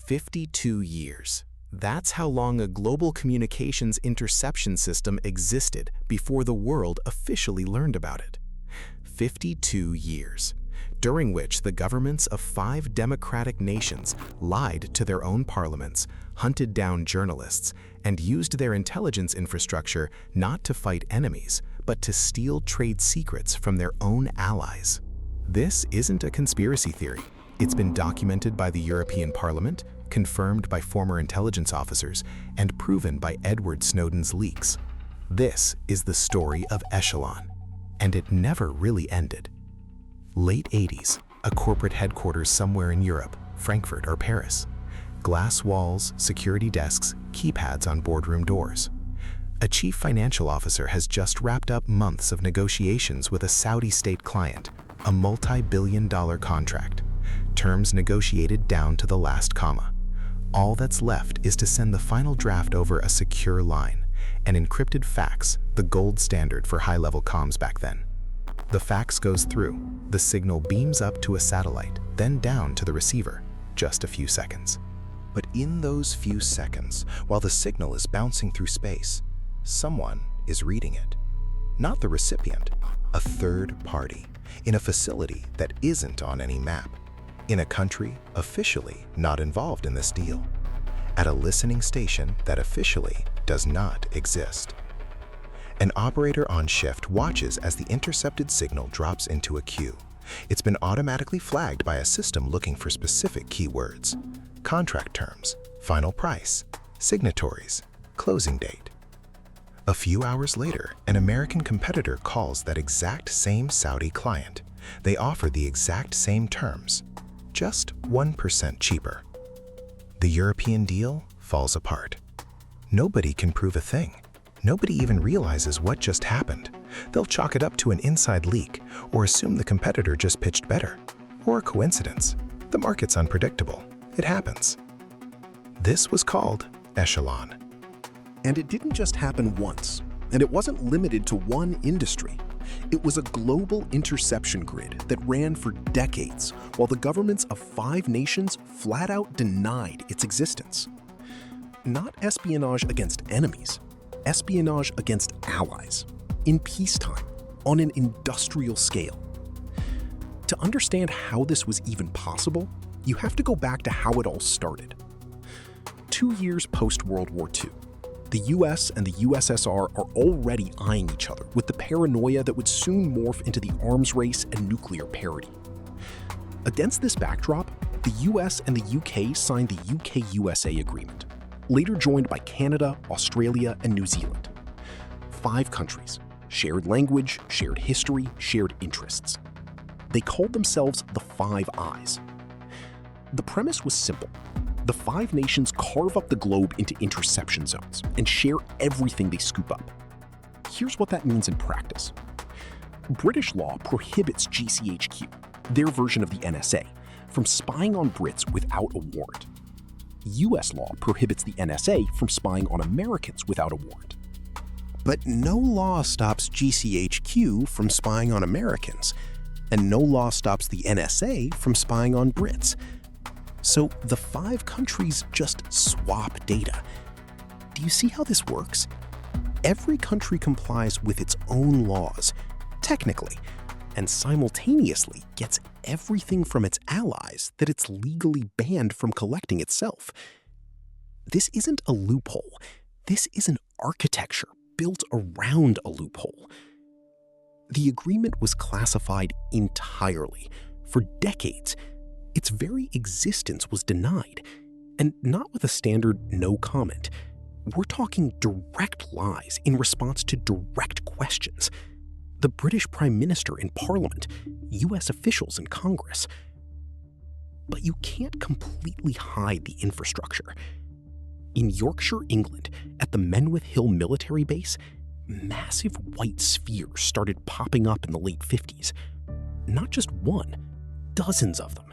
52 years. That's how long a global communications interception system existed before the world officially learned about it. 52 years, during which the governments of 5 democratic nations lied to their own parliaments, hunted down journalists, and used their intelligence infrastructure not to fight enemies, but to steal trade secrets from their own allies. This isn't a conspiracy theory. It's been documented by the European Parliament, confirmed by former intelligence officers, and proven by Edward Snowden's leaks. This is the story of Echelon, and it never really ended. Late 80s, a corporate headquarters somewhere in Europe, Frankfurt or Paris. Glass walls, security desks, keypads on boardroom doors. A chief financial officer has just wrapped up months of negotiations with a Saudi state client, a multi-billion-dollar contract. Terms negotiated down to the last comma. All that's left is to send the final draft over a secure line, an encrypted fax, the gold standard for high-level comms back then. The fax goes through, the signal beams up to a satellite, then down to the receiver, just a few seconds. But in those few seconds, while the signal is bouncing through space, someone is reading it. Not the recipient, a third party, in a facility that isn't on any map, in a country officially not involved in this deal, at a listening station that officially does not exist. An operator on shift watches as the intercepted signal drops into a queue. It's been automatically flagged by a system looking for specific keywords: contract terms, final price, signatories, closing date. A few hours later, an American competitor calls that exact same Saudi client. They offer the exact same terms, just 1% cheaper. The European deal falls apart. Nobody can prove a thing. Nobody even realizes what just happened. They'll chalk it up to an inside leak or assume the competitor just pitched better. Or a coincidence. The market's unpredictable. It happens. This was called Echelon. And it didn't just happen once, and it wasn't limited to one industry. It was a global interception grid that ran for decades, while the governments of 5 nations flat out denied its existence. Not espionage against enemies, espionage against allies, in peacetime, on an industrial scale. To understand how this was even possible, you have to go back to how it all started. 2 years post-World War II, the US and the USSR are already eyeing each other with the paranoia that would soon morph into the arms race and nuclear parity. Against this backdrop, the US and the UK signed the UKUSA agreement, later joined by Canada, Australia, and New Zealand. 5 countries, shared language, shared history, shared interests. They called themselves the Five Eyes. The premise was simple. The 5 nations carve up the globe into interception zones and share everything they scoop up. Here's what that means in practice. British law prohibits GCHQ, their version of the NSA, from spying on Brits without a warrant. US law prohibits the NSA from spying on Americans without a warrant. But no law stops GCHQ from spying on Americans, and no law stops the NSA from spying on Brits. So the 5 countries just swap data. Do you see how this works? Every country complies with its own laws, technically, and simultaneously gets everything from its allies that it's legally banned from collecting itself. This isn't a loophole. This is an architecture built around a loophole. The agreement was classified entirely. For decades, its very existence was denied, and not with a standard no comment. We're talking direct lies in response to direct questions. The British Prime Minister in Parliament, US officials in Congress. But you can't completely hide the infrastructure. In Yorkshire, England, at the Menwith Hill military base, massive white spheres started popping up in the late 50s. Not just one, dozens of them.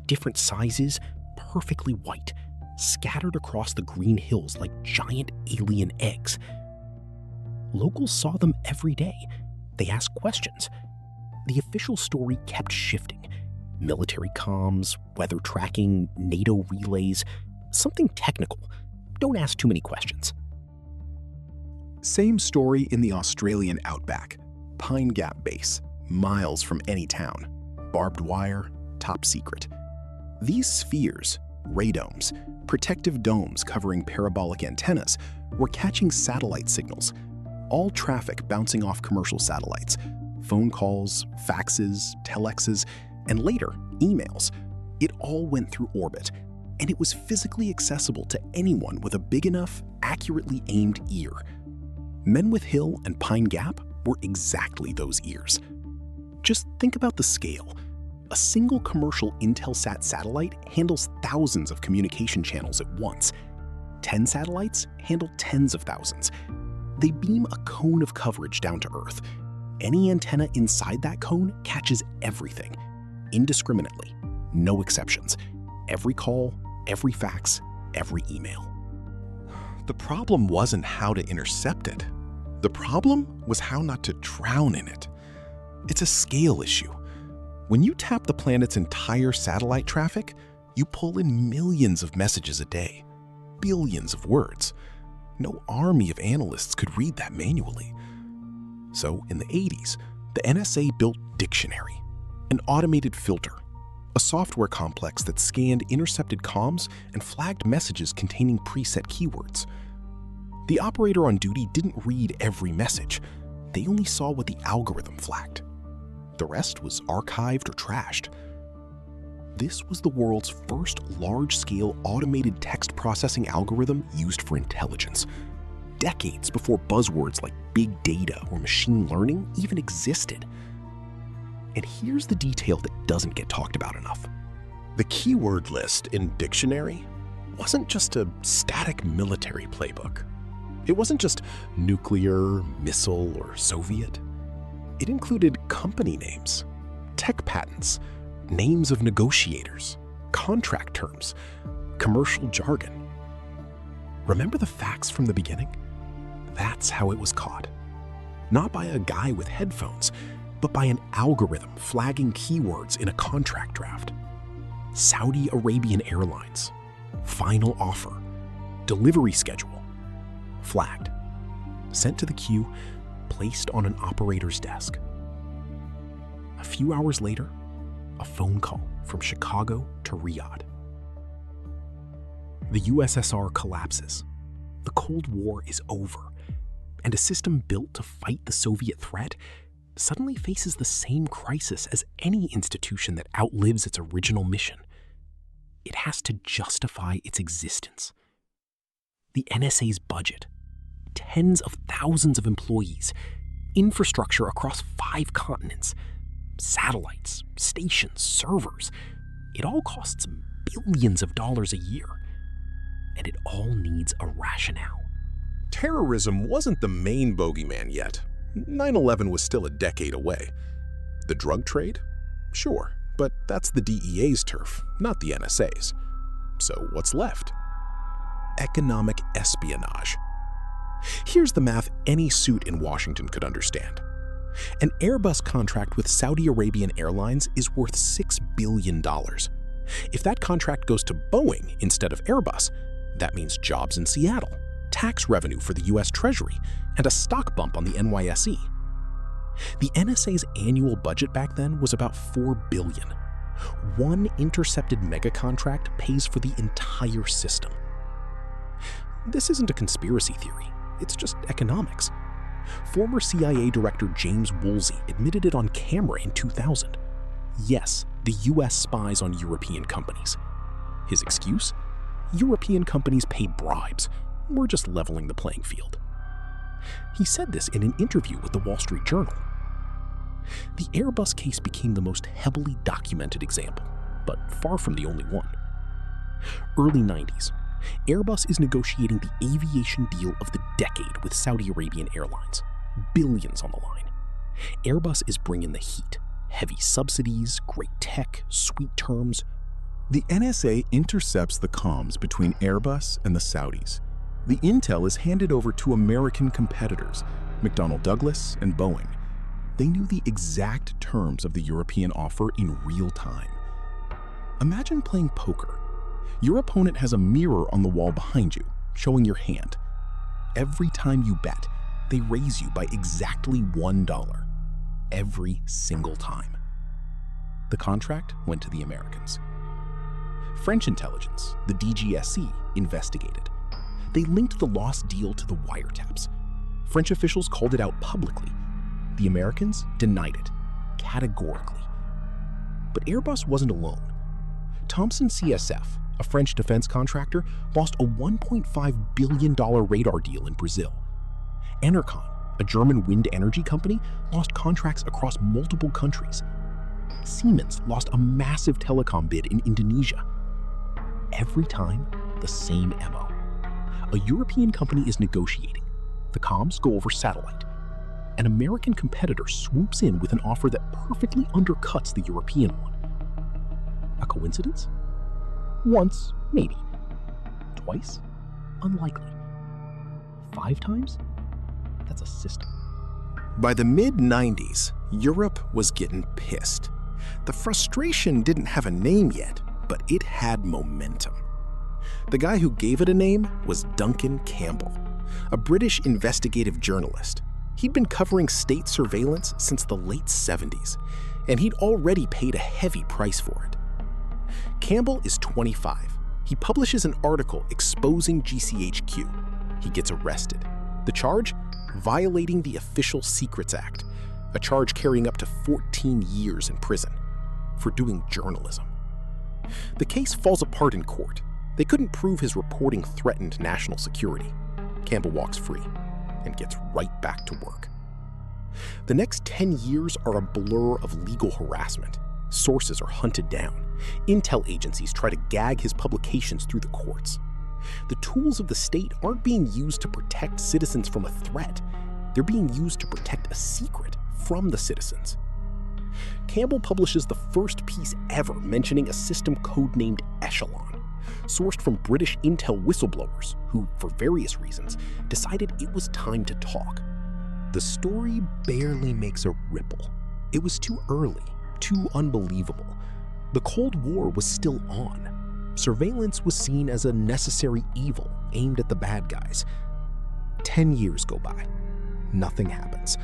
Different sizes, perfectly white, scattered across the green hills like giant alien eggs. Locals saw them every day. They asked questions. The official story kept shifting. Military comms, weather tracking, NATO relays, something technical. Don't ask too many questions. Same story in the Australian outback. Pine Gap Base, miles from any town. Barbed wire, top secret. These spheres, radomes, protective domes covering parabolic antennas, were catching satellite signals. All traffic bouncing off commercial satellites. Phone calls, faxes, telexes, and later, emails. It all went through orbit, and it was physically accessible to anyone with a big enough, accurately aimed ear. Menwith Hill and Pine Gap were exactly those ears. Just think about the scale. A single commercial Intelsat satellite handles thousands of communication channels at once. 10 satellites handle tens of thousands. They beam a cone of coverage down to Earth. Any antenna inside that cone catches everything, indiscriminately, no exceptions. Every call, every fax, every email. The problem wasn't how to intercept it. The problem was how not to drown in it. It's a scale issue. When you tap the planet's entire satellite traffic, you pull in millions of messages a day, billions of words. No army of analysts could read that manually. So in the 80s, the NSA built Dictionary, an automated filter, a software complex that scanned intercepted comms and flagged messages containing preset keywords. The operator on duty didn't read every message. They only saw what the algorithm flagged. The rest was archived or trashed. This was the world's first large-scale automated text processing algorithm used for intelligence, decades before buzzwords like big data or machine learning even existed. And here's the detail that doesn't get talked about enough. The keyword list in Dictionary wasn't just a static military playbook. It wasn't just nuclear, missile, or Soviet. It included company names, tech patents, names of negotiators, contract terms, commercial jargon. Remember the facts from the beginning? That's how it was caught. Not by a guy with headphones, but by an algorithm flagging keywords in a contract draft. Saudi Arabian Airlines, final offer, delivery schedule, flagged, sent to the queue, placed on an operator's desk. A few hours later, a phone call from Chicago to Riyadh. The USSR collapses. The Cold War is over, and a system built to fight the Soviet threat suddenly faces the same crisis as any institution that outlives its original mission. It has to justify its existence. The NSA's budget, tens of thousands of employees, infrastructure across 5 continents, satellites, stations, servers. It all costs billions of dollars a year. And it all needs a rationale. Terrorism wasn't the main bogeyman yet. 9/11 was still a decade away. The drug trade? Sure, but that's the DEA's turf, not the NSA's. So what's left? Economic espionage. Here's the math any suit in Washington could understand. An Airbus contract with Saudi Arabian Airlines is worth $6 billion. If that contract goes to Boeing instead of Airbus, that means jobs in Seattle, tax revenue for the US Treasury, and a stock bump on the NYSE. The NSA's annual budget back then was about $4 billion. One intercepted mega contract pays for the entire system. This isn't a conspiracy theory, it's just economics. Former CIA Director James Woolsey admitted it on camera in 2000. Yes, the US spies on European companies. His excuse? European companies pay bribes. We're just leveling the playing field. He said this in an interview with the Wall Street Journal. The Airbus case became the most heavily documented example, but far from the only one. Early 90s, Airbus is negotiating the aviation deal of the decade with Saudi Arabian Airlines. Billions on the line. Airbus is bringing the heat. Heavy subsidies, great tech, sweet terms. The NSA intercepts the comms between Airbus and the Saudis. The intel is handed over to American competitors, McDonnell Douglas and Boeing. They knew the exact terms of the European offer in real time. Imagine playing poker. Your opponent has a mirror on the wall behind you, showing your hand. Every time you bet, they raise you by exactly $1. Every single time. The contract went to the Americans. French intelligence, the DGSE, investigated. They linked the lost deal to the wiretaps. French officials called it out publicly. The Americans denied it, categorically. But Airbus wasn't alone. Thomson CSF, a French defense contractor, lost a $1.5 billion radar deal in Brazil. Enercon, a German wind energy company, lost contracts across multiple countries. Siemens lost a massive telecom bid in Indonesia. Every time, the same MO. A European company is negotiating. The comms go over satellite. An American competitor swoops in with an offer that perfectly undercuts the European one. A coincidence? Once, maybe. Twice? Unlikely. 5 times? That's a system. By the mid-90s, Europe was getting pissed. The frustration didn't have a name yet, but it had momentum. The guy who gave it a name was Duncan Campbell, a British investigative journalist. He'd been covering state surveillance since the late 70s, and he'd already paid a heavy price for it. Campbell is 25. He publishes an article exposing GCHQ. He gets arrested. The charge? Violating the Official Secrets Act, a charge carrying up to 14 years in prison for doing journalism. The case falls apart in court. They couldn't prove his reporting threatened national security. Campbell walks free and gets right back to work. The next 10 years are a blur of legal harassment. Sources are hunted down. Intel agencies try to gag his publications through the courts. The tools of the state aren't being used to protect citizens from a threat. They're being used to protect a secret from the citizens. Campbell publishes the first piece ever mentioning a system codenamed Echelon, sourced from British Intel whistleblowers who, for various reasons, decided it was time to talk. The story barely makes a ripple. It was too early, too unbelievable. The Cold War was still on. Surveillance was seen as a necessary evil aimed at the bad guys. 10 years go by. Nothing happens.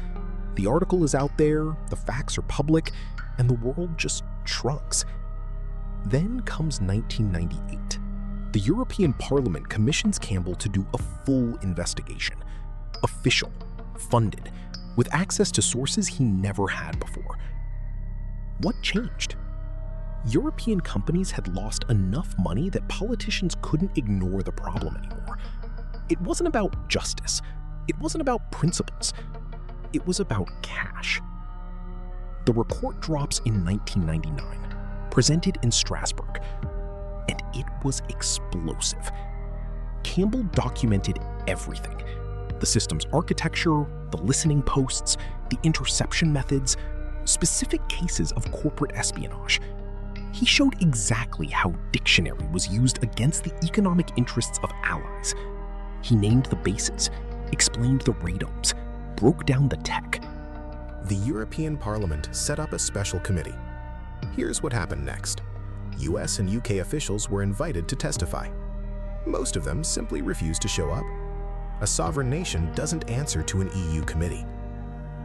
The article is out there, the facts are public, and the world just shrugs. Then comes 1998. The European Parliament commissions Campbell to do a full investigation. Official, funded, with access to sources he never had before. What changed? European companies had lost enough money that politicians couldn't ignore the problem anymore. It wasn't about justice. It wasn't about principles. It was about cash. The report drops in 1999, presented in Strasbourg, and it was explosive. Campbell documented everything: the system's architecture, the listening posts, the interception methods, specific cases of corporate espionage. He showed exactly how dictionary was used against the economic interests of allies. He named the bases, explained the radomes, broke down the tech. The European Parliament set up a special committee. Here's what happened next. US and UK officials were invited to testify. Most of them simply refused to show up. A sovereign nation doesn't answer to an EU committee.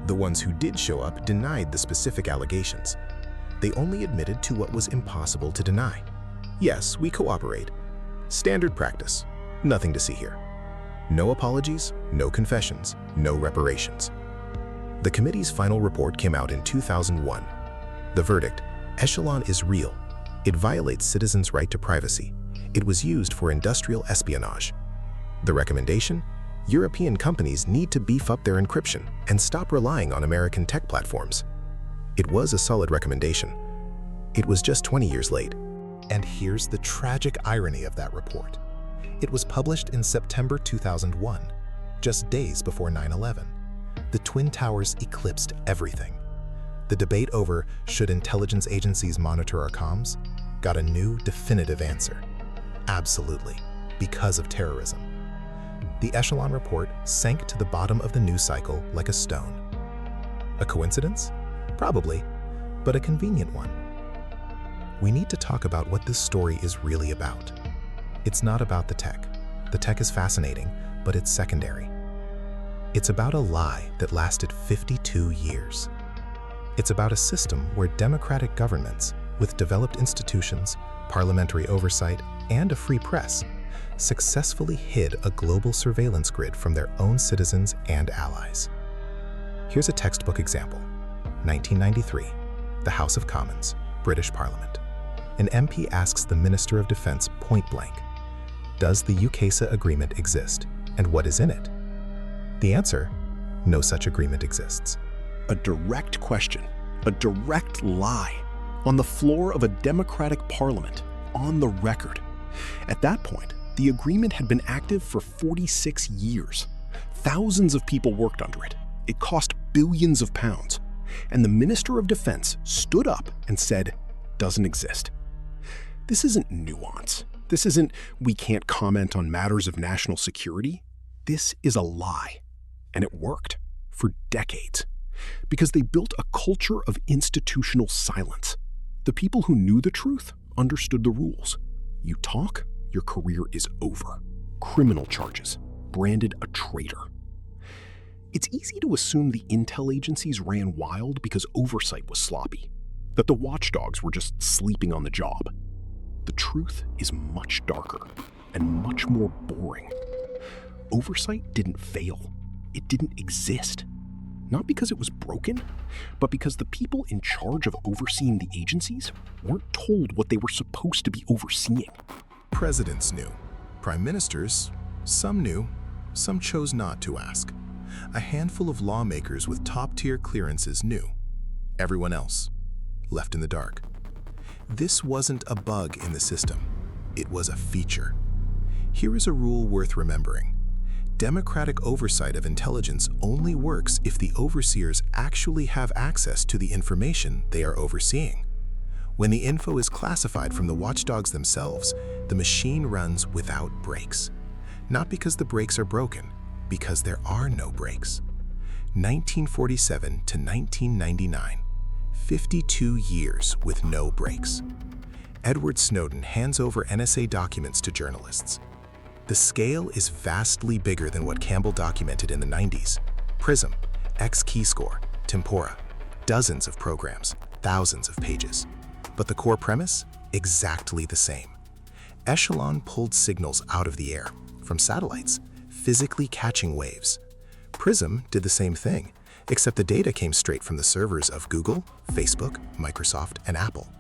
The ones who did show up denied the specific allegations. They only admitted to what was impossible to deny. Yes, we cooperate. Standard practice. Nothing to see here. No apologies, no confessions, no reparations. The committee's final report came out in 2001. The verdict: Echelon is real. It violates citizens' right to privacy. It was used for industrial espionage. The recommendation: European companies need to beef up their encryption and stop relying on American tech platforms. It was a solid recommendation. It was just 20 years late. And here's the tragic irony of that report. It was published in September 2001, just days before 9/11. The Twin Towers eclipsed everything. The debate over should intelligence agencies monitor our comms got a new definitive answer. Absolutely, because of terrorism. The Echelon report sank to the bottom of the news cycle like a stone. A coincidence? Probably, but a convenient one. we need to talk about what this story is really about. It's not about the tech. The tech is fascinating, but it's secondary. It's about a lie that lasted 52 years. It's about a system where democratic governments, with developed institutions, parliamentary oversight, and a free press, successfully hid a global surveillance grid from their own citizens and allies. Here's a textbook example. 1993, the House of Commons, British Parliament. An MP asks the Minister of Defense point blank, "Does the UKUSA agreement exist, and what is in it?" The answer, no such agreement exists. A direct question, a direct lie, on the floor of a democratic parliament, on the record. At that point, the agreement had been active for 46 years. Thousands of people worked under it. It cost billions of pounds. And the Minister of Defense stood up and said, "Doesn't exist." This isn't nuance. This isn't, "We can't comment on matters of national security." This is a lie. And it worked for decades. Because they built a culture of institutional silence. The people who knew the truth understood the rules. You talk, your career is over. Criminal charges, branded a traitor. It's easy to assume the intel agencies ran wild because oversight was sloppy, that the watchdogs were just sleeping on the job. The truth is much darker and much more boring. Oversight didn't fail. It didn't exist. Not because it was broken, but because the people in charge of overseeing the agencies weren't told what they were supposed to be overseeing. Presidents knew. Prime ministers, some knew, some chose not to ask. A handful of lawmakers with top-tier clearances knew. Everyone else, left in the dark. This wasn't a bug in the system. It was a feature. Here is a rule worth remembering. Democratic oversight of intelligence only works if the overseers actually have access to the information they are overseeing. When the info is classified from the watchdogs themselves, the machine runs without brakes. Not because the brakes are broken, because there are no brakes. 1947 to 1999, 52 years with no brakes. Edward Snowden hands over NSA documents to journalists. The scale is vastly bigger than what Campbell documented in the 90s. Prism, X-Keyscore, Tempora, dozens of programs, thousands of pages. But the core premise? Exactly the same. Echelon pulled signals out of the air, from satellites, physically catching waves. Prism did the same thing, except the data came straight from the servers of Google, Facebook, Microsoft, and Apple.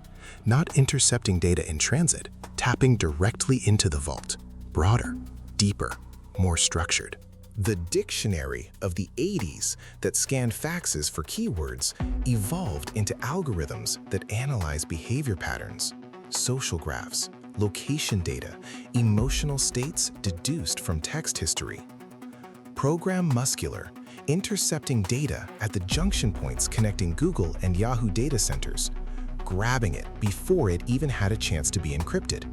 Not intercepting data in transit, tapping directly into the vault. Broader, deeper, more structured. The dictionary of the 80s that scanned faxes for keywords evolved into algorithms that analyze behavior patterns, social graphs, location data, emotional states deduced from text history. Program Muscular, intercepting data at the junction points connecting Google and Yahoo data centers, grabbing it before it even had a chance to be encrypted.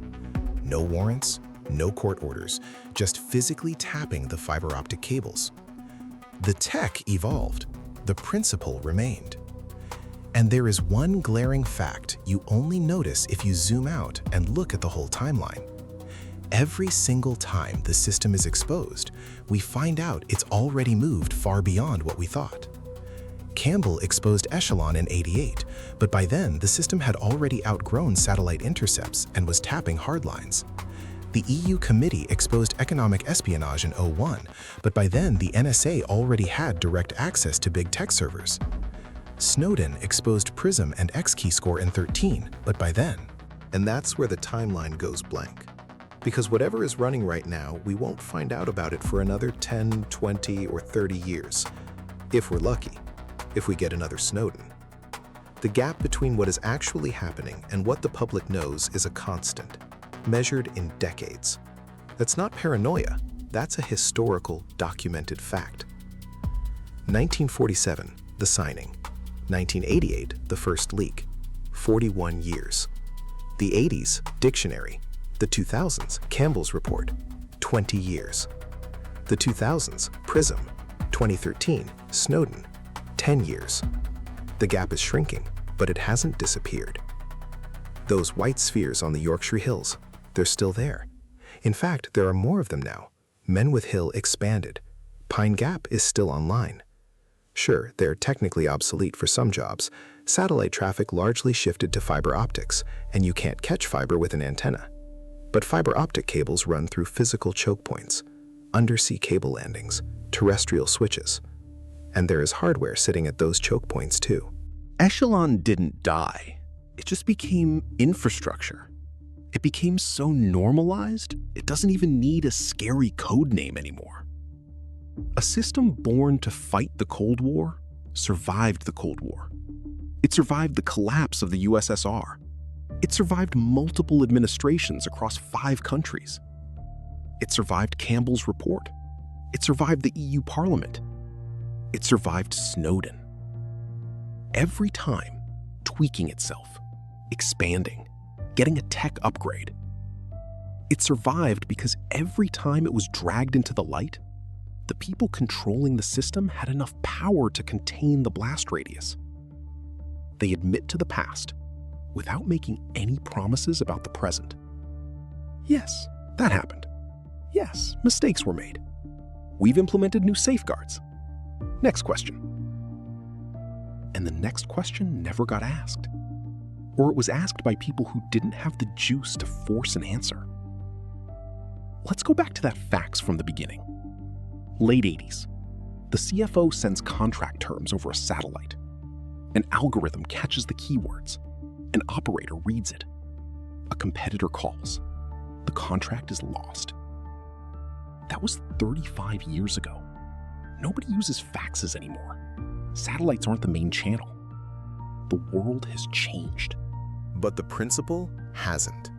No warrants, no court orders, just physically tapping the fiber optic cables. The tech evolved, the principle remained. And there is one glaring fact you only notice if you zoom out and look at the whole timeline. Every single time the system is exposed, we find out it's already moved far beyond what we thought. Campbell exposed Echelon in '88, but by then the system had already outgrown satellite intercepts and was tapping hardlines. The EU Committee exposed economic espionage in '01, but by then the NSA already had direct access to big tech servers. Snowden exposed Prism and X-Keyscore in '13, but by then. And that's where the timeline goes blank. Because whatever is running right now, we won't find out about it for another 10, 20, or 30 years. If we're lucky. If we get another Snowden. The gap between what is actually happening and what the public knows is a constant, measured in decades. That's not paranoia, that's a historical, documented fact. 1947, the signing. 1988, the first leak. 41 years. The 80s, dictionary. The 2000s, Campbell's report. 20 years. The 2000s, Prism. 2013, Snowden. 10 years. The gap is shrinking, but it hasn't disappeared. Those white spheres on the Yorkshire Hills, they're still there. In fact, there are more of them now. Menwith Hill expanded. Pine Gap is still online. Sure, they're technically obsolete for some jobs. Satellite traffic largely shifted to fiber optics, and you can't catch fiber with an antenna. But fiber optic cables run through physical choke points, undersea cable landings, terrestrial switches. And there is hardware sitting at those choke points too. Echelon didn't die. It just became infrastructure. It became so normalized, it doesn't even need a scary code name anymore. A system born to fight the Cold War survived the Cold War. It survived the collapse of the USSR. It survived multiple administrations across 5 countries. It survived Campbell's report. It survived the EU Parliament. It survived Snowden. Every time, tweaking itself, expanding, getting a tech upgrade. It survived because every time it was dragged into the light, the people controlling the system had enough power to contain the blast radius. They admit to the past without making any promises about the present. Yes, that happened. Yes, mistakes were made. We've implemented new safeguards. Next question. And the next question never got asked. Or it was asked by people who didn't have the juice to force an answer. Let's go back to that fax from the beginning. Late 80s. The CFO sends contract terms over a satellite. An algorithm catches the keywords. An operator reads it. A competitor calls. The contract is lost. That was 35 years ago. Nobody uses faxes anymore. Satellites aren't the main channel. The world has changed. But the principle hasn't.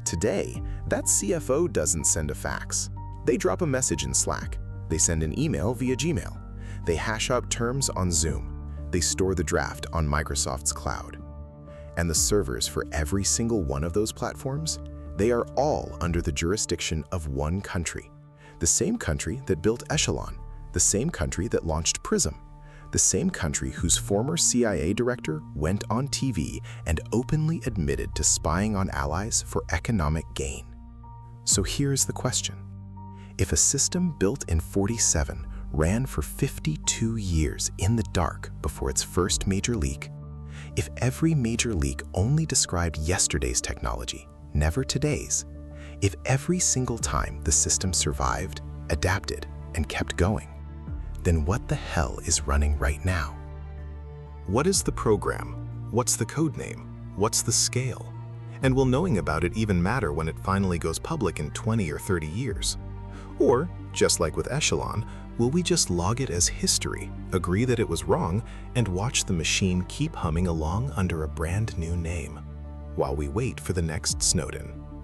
Today, that CFO doesn't send a fax. They drop a message in Slack. They send an email via Gmail. They hash out terms on Zoom. They store the draft on Microsoft's cloud. And the servers for every single one of those platforms, they are all under the jurisdiction of one country. The same country that built Echelon, the same country that launched Prism, the same country whose former CIA director went on TV and openly admitted to spying on allies for economic gain. So here's the question. If a system built in '47 ran for 52 years in the dark before its first major leak, if every major leak only described yesterday's technology, never today's, if every single time the system survived, adapted, and kept going, then what the hell is running right now? What is the program? What's the code name? What's the scale? And will knowing about it even matter when it finally goes public in 20 or 30 years? Or, just like with Echelon, will we just log it as history, agree that it was wrong, and watch the machine keep humming along under a brand new name, while we wait for the next Snowden?